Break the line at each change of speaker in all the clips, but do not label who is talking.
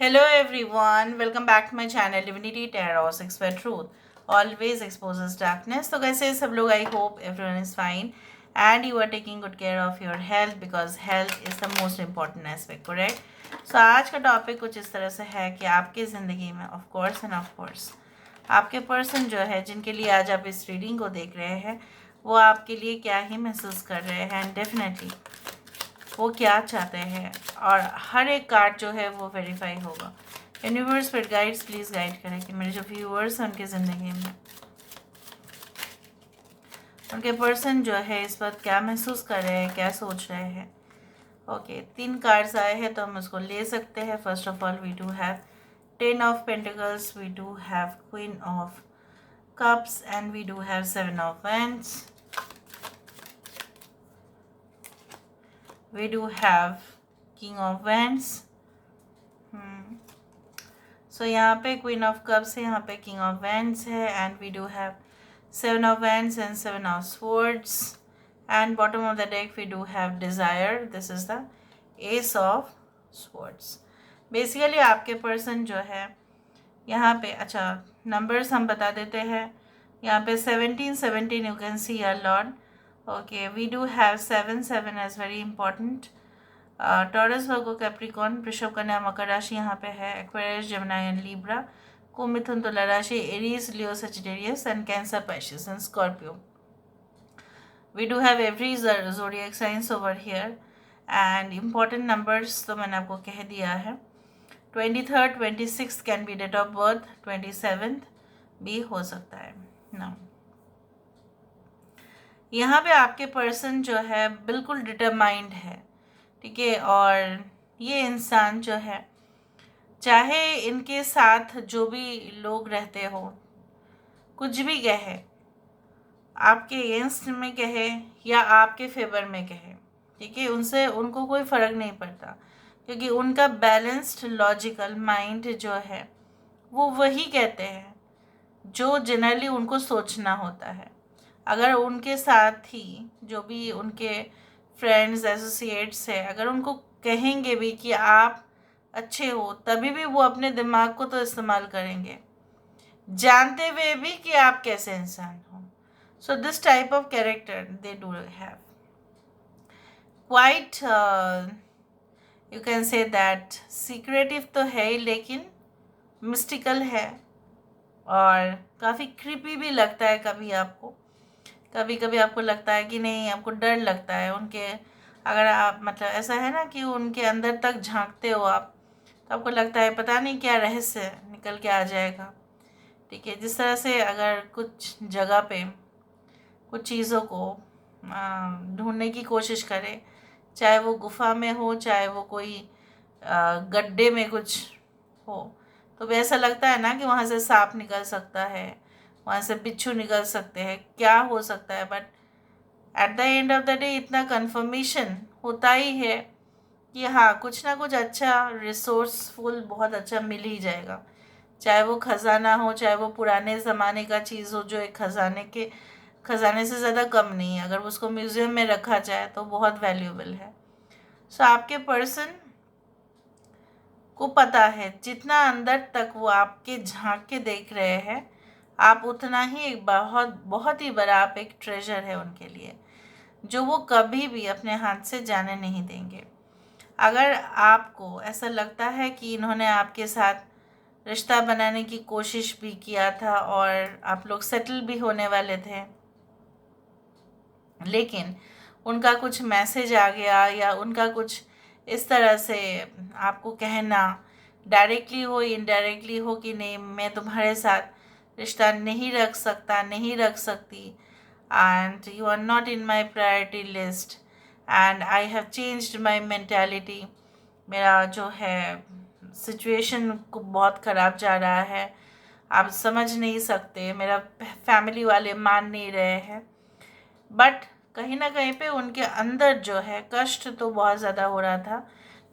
Hello everyone, welcome back to my channel Divinity Tarot 6 where truth always exposes darkness. तो कैसे सब लोग I hope everyone is fine and you are taking good care of your health because health is the most important aspect, correct? So आज का topic कुछ इस तरह से है कि आपकी ज़िंदगी में of course आपके पर्सन जो है जिनके लिए आज आप इस रीडिंग को देख रहे हैं वो आपके लिए क्या ही महसूस कर रहे हैं एंड डेफिनेटली वो क्या चाहते हैं और हर एक कार्ड जो है वो वेरीफाई होगा। यूनिवर्स पर गाइड्स प्लीज़ गाइड करें कि मेरे जो व्यूअर्स हैं उनकी ज़िंदगी में उनके पर्सन जो है इस वक्त क्या महसूस कर रहे हैं, क्या सोच रहे हैं। ओके, 3 कार्ड्स आए हैं तो हम उसको ले सकते हैं। First of all we do have 10 of pentacles, we do have queen of cups and we do have 7 of wands. We do have King of Wands. So यहाँ पे Queen of Cups है, यहाँ पे King of Wands है and we do have 7 of Wands and 7 of Swords and bottom of the deck we do have Desire. This is the Ace of Swords. Basically आपके person जो है यहाँ पे अच्छा नंबर्स हम बता देते हैं। यहाँ पे 17 you can see a lot. Okay, we do have 7 as very important. Taurus, Virgo, Capricorn, वृषभ, कन्या, मकर राशि यहाँ पे है, एक्वेरियस, जेमिनी एंड लिब्रा, कुंभ, मिथुन, तुला राशि, Aries, Leo, Sagittarius and Cancer, Pisces and Scorpio. We do have every zodiac science over here and important numbers तो मैंने आपको कह दिया है। 23rd 26th can be date of birth, 27th भी हो सकता है ना। यहाँ पे आपके पर्सन जो है बिल्कुल डिटरमाइंड है, ठीक है। और ये इंसान जो है चाहे इनके साथ जो भी लोग रहते हो कुछ भी कहे, आपके अगेंस्ट में कहे या आपके फेवर में कहे, ठीक है, उनसे उनको कोई फ़र्क नहीं पड़ता क्योंकि उनका बैलेंस्ड लॉजिकल माइंड जो है वो वही कहते हैं जो जनरली उनको सोचना होता है। अगर उनके साथ ही जो भी उनके फ्रेंड्स एसोसिएट्स है अगर उनको कहेंगे भी कि आप अच्छे हो तभी भी वो अपने दिमाग को तो इस्तेमाल करेंगे जानते हुए भी कि आप कैसे इंसान हो। So this type of character they do have quite, you can say that secretive तो है ही लेकिन मिस्टिकल है और काफ़ी क्रीपी भी लगता है। कभी कभी आपको लगता है कि नहीं, आपको डर लगता है उनके, अगर आप मतलब ऐसा है ना कि उनके अंदर तक झांकते हो आप तो आपको लगता है पता नहीं क्या रहस्य निकल के आ जाएगा, ठीक है। जिस तरह से अगर कुछ जगह पे कुछ चीज़ों को ढूंढने की कोशिश करें, चाहे वो गुफा में हो चाहे वो कोई गड्ढे में कुछ हो, तो वैसा लगता है ना कि वहाँ से सांप निकल सकता है, वहाँ से बिच्छू निकल सकते हैं, क्या हो सकता है। But at the end of the day इतना कन्फर्मेशन होता ही है कि हाँ कुछ ना कुछ अच्छा रिसोर्सफुल बहुत अच्छा मिल ही जाएगा, चाहे वो ख़जाना हो चाहे वो पुराने ज़माने का चीज़ हो जो एक ख़जाने से ज़्यादा कम नहीं है, अगर उसको म्यूज़ियम में रखा जाए तो बहुत वैल्यूएबल है। सो आपके पर्सन को पता है जितना अंदर तक वो आपके झांक के देख रहे हैं आप उतना ही एक बहुत ही बड़ा आप एक ट्रेजर है उनके लिए जो वो कभी भी अपने हाथ से जाने नहीं देंगे। अगर आपको ऐसा लगता है कि इन्होंने आपके साथ रिश्ता बनाने की कोशिश भी किया था और आप लोग सेटल भी होने वाले थे लेकिन उनका कुछ मैसेज आ गया या उनका कुछ इस तरह से आपको कहना डायरेक्टली हो इनडायरेक्टली हो कि नहीं मैं तुम्हारे साथ रिश्ता नहीं रख सकता नहीं रख सकती and you are not in my priority list and I have changed my mentality, मेरा जो है सिचुएशन को बहुत ख़राब जा रहा है, आप समझ नहीं सकते, मेरा फैमिली वाले मान नहीं रहे हैं। बट कहीं ना कहीं पे उनके अंदर जो है कष्ट तो बहुत ज़्यादा हो रहा था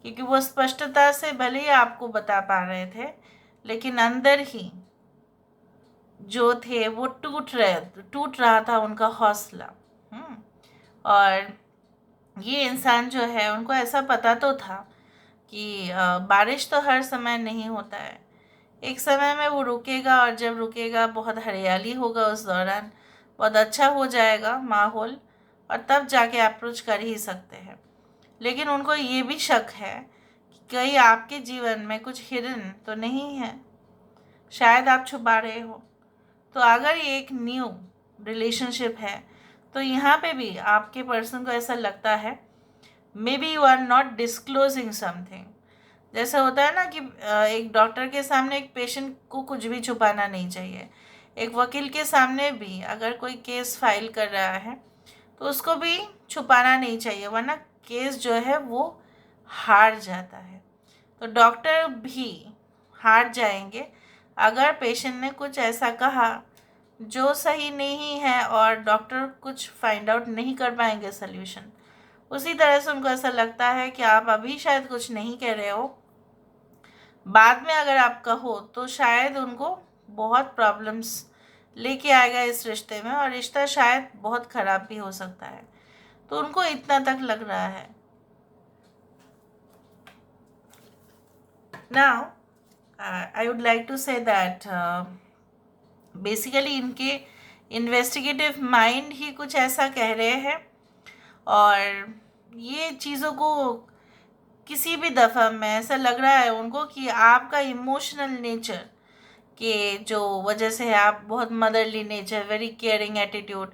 क्योंकि वो स्पष्टता से भले ही आपको बता पा रहे थे लेकिन अंदर ही जो थे वो टूट रहा था उनका हौसला। और ये इंसान जो है उनको ऐसा पता तो था कि बारिश तो हर समय नहीं होता है, एक समय में वो रुकेगा, और जब रुकेगा बहुत हरियाली होगा, उस दौरान बहुत अच्छा हो जाएगा माहौल, और तब जाके अप्रोच कर ही सकते हैं। लेकिन उनको ये भी शक है कि कहीं आपके जीवन में कुछ हिडन तो नहीं है, शायद आप छुपा रहे हो। तो अगर ये एक न्यू रिलेशनशिप है, तो यहाँ पे भी आपके पर्सन को ऐसा लगता है maybe you are not disclosing something. जैसे होता है ना कि एक डॉक्टर के सामने एक पेशेंट को कुछ भी छुपाना नहीं चाहिए, एक वकील के सामने भी अगर कोई केस फाइल कर रहा है तो उसको भी छुपाना नहीं चाहिए, वरना केस जो है वो हार जाता है। तो डॉक्टर भी हार जाएंगे अगर पेशेंट ने कुछ ऐसा कहा जो सही नहीं है, और डॉक्टर कुछ फाइंड आउट नहीं कर पाएंगे सल्यूशन। उसी तरह से उनको ऐसा लगता है कि आप अभी शायद कुछ नहीं कह रहे हो, बाद में अगर आप कहो तो शायद उनको बहुत प्रॉब्लम्स लेके आएगा इस रिश्ते में, और रिश्ता शायद बहुत ख़राब भी हो सकता है। तो उनको इतना तक लग रहा है। Now I would like to say that basically इनके इन्वेस्टिगेटिव माइंड ही कुछ ऐसा कह रहे हैं, और ये चीज़ों को किसी भी दफ़ा में ऐसा लग रहा है उनको कि आपका इमोशनल नेचर के जो वजह से है, आप बहुत motherly nature, very caring attitude,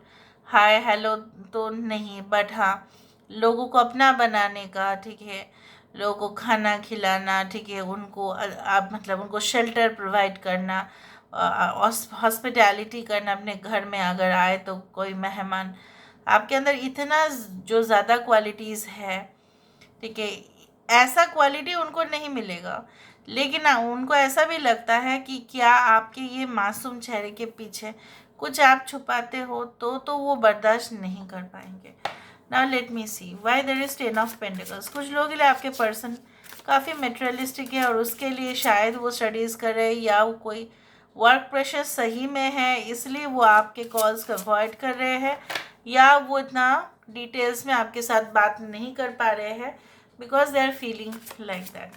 hi hello तो नहीं, बट हाँ लोगों को अपना बनाने का, ठीक है, लोगों को खाना खिलाना, ठीक है, उनको आप मतलब उनको शेल्टर प्रोवाइड करना, हॉस्पिटैलिटी करना अपने घर में, अगर आए तो कोई मेहमान, आपके अंदर इतना जो ज़्यादा क्वालिटीज़ है, ठीक है, ऐसा क्वालिटी उनको नहीं मिलेगा। लेकिन ना उनको ऐसा भी लगता है कि क्या आपके ये मासूम चेहरे के पीछे कुछ आप छुपाते हो, तो वो बर्दाश्त नहीं कर पाएंगे। Now let me see why there is 10 of pentacles. कुछ लोगों के लिए आपके पर्सन काफ़ी मेटेरियलिस्टिक है, और उसके लिए शायद वो स्टडीज़ कर रहे हैं, या वो कोई वर्क प्रेशर सही में है इसलिए वो आपके कॉल्स को अवॉइड कर रहे हैं, या वो इतना डिटेल्स में आपके साथ बात नहीं कर पा रहे हैं because they are feeling like that.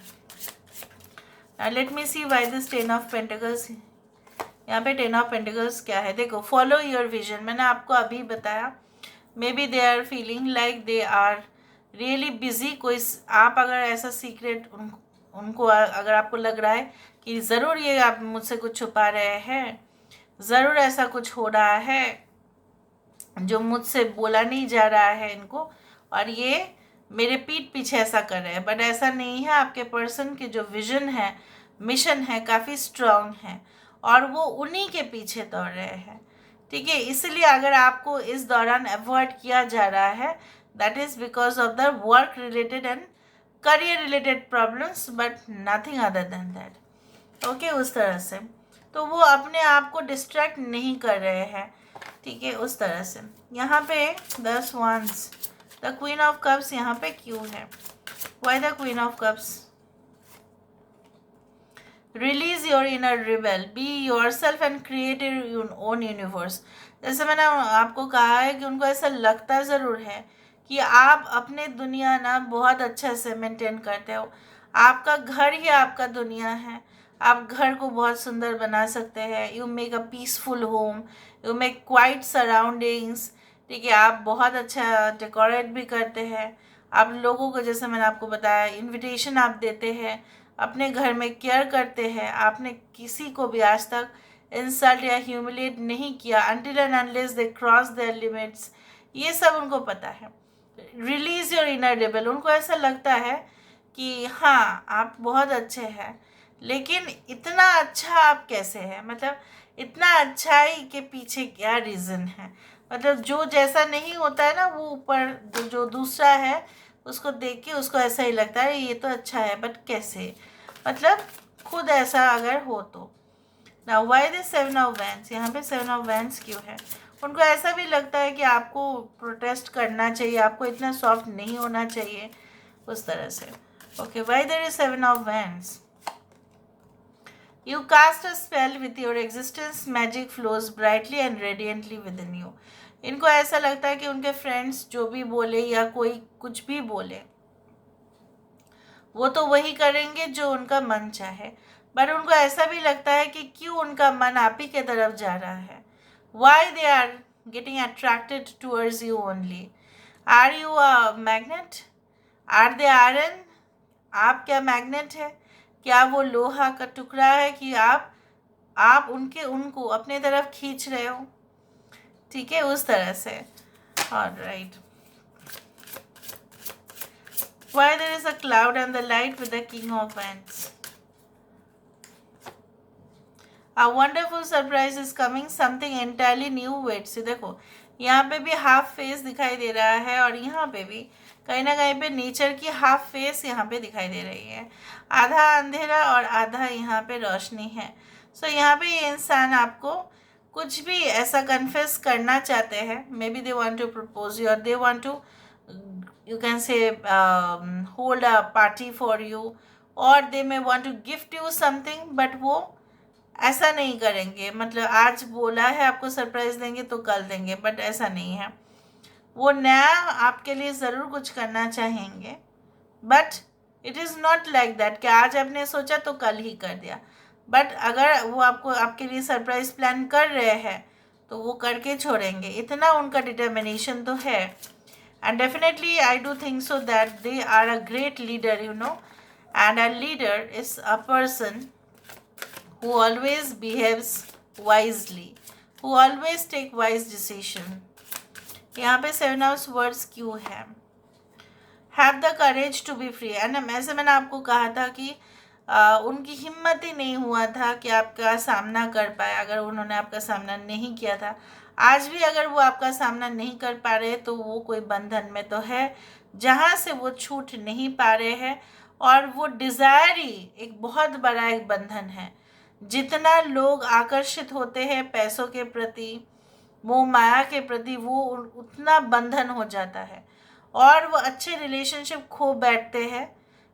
Let me see why this 10 of pentacles. यहाँ पे 10 ऑफ पेंटिकल्स क्या है, देखो, फॉलो योर विजन। मैंने आपको अभी बताया, maybe they are feeling like they are really busy. कोई आप अगर ऐसा सीक्रेट उनको अगर आपको लग रहा है कि ज़रूर ये आप मुझसे कुछ छुपा रहे हैं, ज़रूर ऐसा कुछ हो रहा है जो मुझसे बोला नहीं जा रहा है इनको, और ये मेरे पीठ पीछे ऐसा कर रहे हैं, बट ऐसा नहीं है। आपके पर्सन की जो विजन है, मिशन है, काफ़ी स्ट्रांग है, और वो उन्हीं के पीछे दौड़ रहे हैं, ठीक है। इसलिए अगर आपको इस दौरान अवॉइड किया जा रहा है, that is because of the work related and career related problems, but nothing other than that, okay. उस तरह से तो वो अपने आप को डिस्ट्रैक्ट नहीं कर रहे हैं, ठीक है, उस तरह से। यहाँ पे 10 wands, the queen of cups यहाँ पे क्यों है? Why the queen of cups? Release your inner rebel, be your self and create your own universe. जैसे मैंने आपको कहा है कि उनको ऐसा लगता ज़रूर है कि आप अपने दुनिया ना बहुत अच्छे से मेंटेन करते हो, आपका घर ही आपका दुनिया है, आप घर को बहुत सुंदर बना सकते हैं। You make a peaceful home, you make quite surroundings, ठीक है, आप बहुत अच्छा डेकोरेट भी करते हैं। आप लोगों को, जैसे मैंने आपको बताया, इनविटेशन आप देते हैं, अपने घर में केयर करते हैं, आपने किसी को भी आज तक इंसल्ट या ह्यूमिलेट नहीं किया until and unless they cross there limits, ये सब उनको पता है। रिलीज योर इनर रेबल, उनको ऐसा लगता है कि हाँ आप बहुत अच्छे हैं, लेकिन इतना अच्छा आप कैसे हैं, मतलब इतना अच्छाई के पीछे क्या रीज़न है। मतलब जो जैसा नहीं होता है ना, वो ऊपर जो दूसरा है उसको देख के उसको ऐसा ही लगता है ये तो अच्छा है, बट कैसे, मतलब खुद ऐसा अगर हो तो। ना वाई दिस 7 ऑफ वैंस, यहाँ पे 7 ऑफ वैंस क्यों है? उनको ऐसा भी लगता है कि आपको प्रोटेस्ट करना चाहिए, आपको इतना सॉफ्ट नहीं होना चाहिए, उस तरह से। Okay, why there is 7 of wands? You cast a spell with your existence, magic flows brightly and radiantly within you. इनको ऐसा लगता है कि उनके फ्रेंड्स जो भी बोले या कोई कुछ भी बोले, वो तो वही करेंगे जो उनका मन चाहे, बट उनको ऐसा भी लगता है कि क्यों उनका मन आप ही के तरफ जा रहा है. Why they are getting attracted towards you only? Are you a magnet? Are they iron? आप क्या मैग्नेट है? क्या वो लोहा का टुकड़ा है कि आप उनको अपने तरफ खींच रहे हो? ठीक है, उस तरह से. Alright. Why there is a cloud and the light with the king of wands? A wonderful surprise is coming. Something entirely new waits you. देखो यहाँ पे भी हाफ फेस दिखाई दे रहा है और यहाँ पे भी कहीं ना कहीं पे नेचर की हाफ फेस यहाँ पे दिखाई दे रही है. आधा अंधेरा और आधा यहाँ पे रोशनी है. सो यहाँ पे ये इंसान आपको कुछ भी ऐसा कन्फेस करना चाहते हैं. Maybe they want to propose you और they want to, you can say, hold a party for you, or they may want to gift you something, but वो ऐसा नहीं करेंगे. मतलब आज बोला है आपको सरप्राइज देंगे तो कल देंगे, बट ऐसा नहीं है. वो नया आपके लिए ज़रूर कुछ करना चाहेंगे, but it is not like that कि आज आपने सोचा तो कल ही कर दिया. बट अगर वो आपको आपके लिए सरप्राइज प्लान कर रहे हैं तो वो करके छोड़ेंगे. इतना उनका डिटर्मिनेशन तो है. And definitely I do think so that they are a great leader, and a leader is a person who always behaves wisely, who always take wise decision. यहाँ पे 7 of words क्यों है? Have the courage to be free. and ऐसे मैंने आपको कहा था कि उनकी हिम्मत ही नहीं हुआ था कि आपका सामना कर पाए. अगर उन्होंने आपका सामना नहीं किया था, आज भी अगर वो आपका सामना नहीं कर पा रहे तो वो कोई बंधन में तो है जहाँ से वो छूट नहीं पा रहे हैं. और वो डिज़ायर ही एक बहुत बड़ा एक बंधन है. जितना लोग आकर्षित होते हैं पैसों के प्रति, मोह माया के प्रति, वो उतना बंधन हो जाता है और वो अच्छे रिलेशनशिप खो बैठते हैं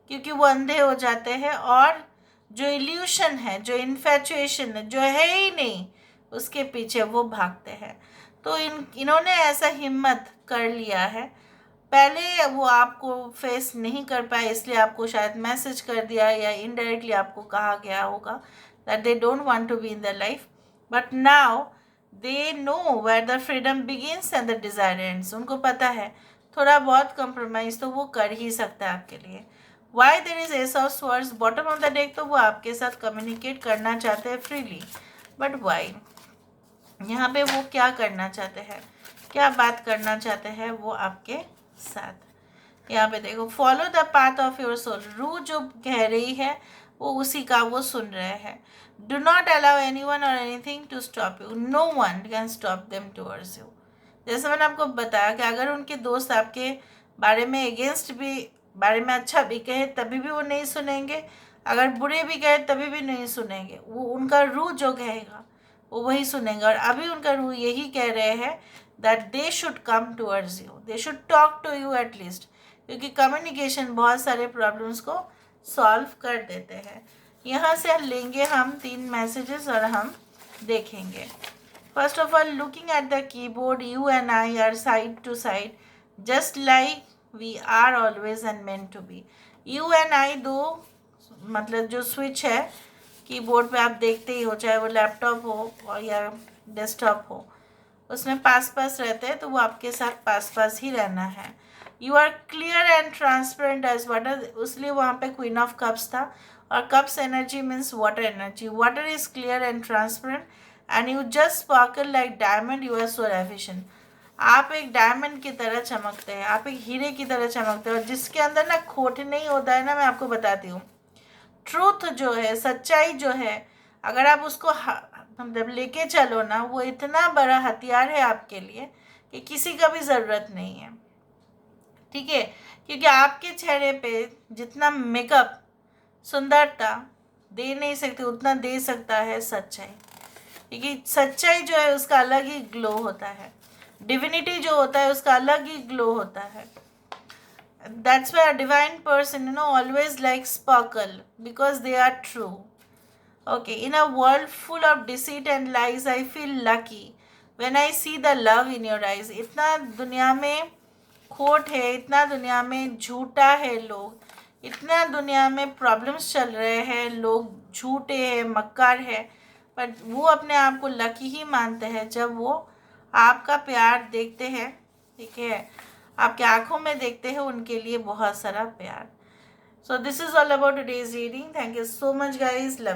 क्योंकि वो अंधे हो जाते हैं. और जो इल्यूशन है, जो इन्फैचुएशन है, जो है ही नहीं, उसके पीछे वो भागते हैं. तो इन्होंने ऐसा हिम्मत कर लिया है. पहले वो आपको फेस नहीं कर पाए इसलिए आपको शायद मैसेज कर दिया या इनडायरेक्टली आपको कहा गया होगा that they don't want to be in the life. But now they know where the freedom begins and the desire ends. उनको पता है थोड़ा बहुत कंप्रोमाइज़ तो वो कर ही सकता है आपके लिए. Why there is S of swords bottom of the deck? तो वो आपके साथ कम्युनिकेट करना चाहते हैं फ्रीली. But why? यहाँ पे वो क्या करना चाहते हैं, क्या बात करना चाहते हैं वो आपके साथ? यहाँ पे देखो, follow the path of your soul. रूह जो कह रही है वो उसी का वो सुन रहे हैं. Do not allow anyone और anything to stop you. No one can stop them towards you. जैसे मैंने आपको बताया कि अगर उनके दोस्त आपके बारे में अगेंस्ट भी, बारे में अच्छा भी कहे तभी भी वो नहीं सुनेंगे, अगर बुरे भी कहे तभी भी नहीं सुनेंगे. वो उनका रूह जो कहेगा वो वही सुनेंगे. और अभी उनका रूह यही कह रहे हैं that they should come towards you, they should talk to you at least, क्योंकि कम्युनिकेशन बहुत सारे प्रॉब्लम्स को सॉल्व कर देते हैं. यहाँ से लेंगे हम 3 मैसेजेस और हम देखेंगे. First of all, looking at the keyboard, you and I are side to side just like we are always and meant to be. You and I दो, मतलब जो स्विच है कीबोर्ड पे आप देखते ही हो, चाहे वो लैपटॉप हो और या डेस्कटॉप हो, उसमें पास पास रहते हैं तो वो आपके साथ पास पास ही रहना है. You are clear and transparent as water, इसलिए वहाँ पे क्वीन ऑफ कप्स था. और cups energy means water energy. Water is clear and transparent and you just sparkle like diamond. You are so efficient. आप एक डायमंड की तरह चमकते हैं, आप एक हीरे की तरह चमकते हैं, और जिसके अंदर ना खोट नहीं होता है ना, मैं आपको बताती हूँ. ट्रूथ जो है, सच्चाई जो है, अगर आप उसको मतलब लेके चलो ना, वो इतना बड़ा हथियार है आपके लिए कि किसी का भी ज़रूरत नहीं है. ठीक है, क्योंकि आपके चेहरे पे जितना मेकअप, सुंदरता दे नहीं सकती उतना दे सकता है सच्चाई. क्योंकि सच्चाई जो है उसका अलग ही ग्लो होता है. डिविनिटी जो होता है उसका अलग ही ग्लो होता है. That's why a divine person, always like sparkle because they are true. Okay, in a world full of deceit and lies, I feel lucky when I see the love in your eyes. इतना दुनिया में खोट है, इतना दुनिया में झूठा है लोग, इतना दुनिया में प्रॉब्लम्स चल रहे हैं, लोग झूठे हैं, मक्कार है, बट वो अपने आप को लकी ही मानते हैं जब वो आपका प्यार देखते हैं, ठीक है, आपके आंखों में देखते हैं उनके लिए बहुत सारा प्यार. So this is all about today's reading. Thank you so much guys. Love.